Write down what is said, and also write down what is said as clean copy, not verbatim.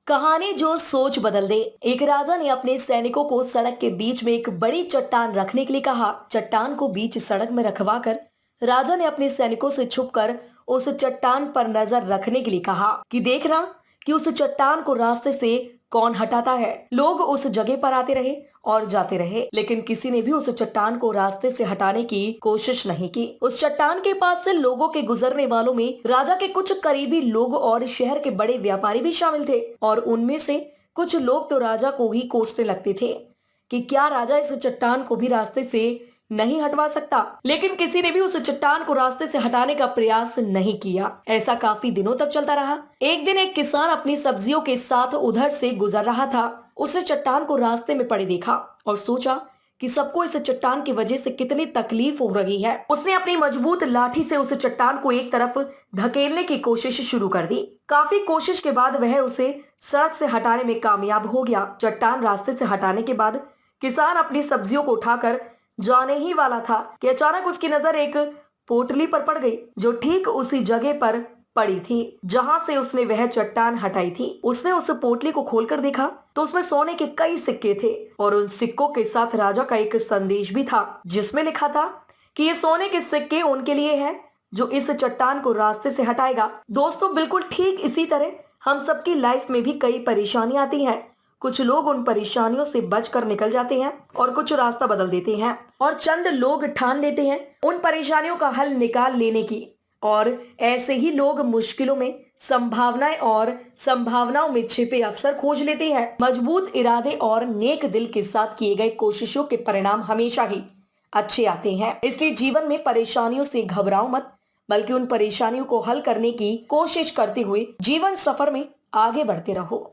कहानी जो सोच बदल दे। एक राजा ने अपने सैनिकों को सड़क के बीच में एक बड़ी चट्टान रखने के लिए कहा। चट्टान को बीच सड़क में रखवाकर राजा ने अपने सैनिकों से छुपकर उस चट्टान पर नजर रखने के लिए कहा कि देखना कि उस चट्टान को रास्ते से कौन हटाता है। लोग उस जगह पर आते रहे और जाते रहे, लेकिन किसी ने भी उस चट्टान को रास्ते से हटाने की कोशिश नहीं की। उस चट्टान के पास से लोगों के गुजरने वालों में राजा के कुछ करीबी लोग और शहर के बड़े व्यापारी भी शामिल थे, और उनमें से कुछ लोग तो राजा को ही कोसने लगते थे कि क्या राजा इस चट्टान को भी रास्ते से नहीं हटवा सकता। लेकिन किसी ने भी उस चट्टान को रास्ते से हटाने का प्रयास नहीं किया। ऐसा काफी दिनों तक चलता रहा। एक दिन एक किसान अपनी सब्जियों के साथ उधर से गुजर रहा था। उसने चट्टान को रास्ते में पड़े देखा और सोचा कि सबको इस चट्टान की वजह से कितनी तकलीफ हो रही है। उसने अपनी मजबूत लाठी से उस चट्टान को एक तरफ धकेलने की कोशिश शुरू कर दी। काफी कोशिश के बाद वह उसे सड़क से हटाने में कामयाब हो गया। चट्टान रास्ते से हटाने के बाद किसान अपनी सब्जियों को उठाकर जाने ही वाला था कि अचानक उसकी नजर एक पोटली पर पड़ गई, जो ठीक उसी जगह पर पड़ी थी जहां से उसने वह चट्टान हटाई थी। उसने उस पोटली को खोलकर देखा तो उसमें सोने के कई सिक्के थे, और उन सिक्कों के साथ राजा का एक संदेश भी था, जिसमें लिखा था कि ये सोने के सिक्के उनके लिए हैं जो इस चट्टान को रास्ते से हटाएगा। दोस्तों, बिल्कुल ठीक इसी तरह हम सबकी लाइफ में भी कई परेशानियां आती हैं। कुछ लोग उन परेशानियों से बचकर निकल जाते हैं और कुछ रास्ता बदल देते हैं, और चंद लोग ठान लेते हैं उन परेशानियों का हल निकाल लेने की। और ऐसे ही लोग मुश्किलों में संभावनाएं और संभावनाओं में छिपे अवसर खोज लेते हैं। मजबूत इरादे और नेक दिल के साथ किए गए कोशिशों के परिणाम हमेशा ही अच्छे आते हैं। इसलिए जीवन में परेशानियों से घबराओ मत, बल्कि उन परेशानियों को हल करने की कोशिश करते हुए जीवन सफर में आगे बढ़ते रहो।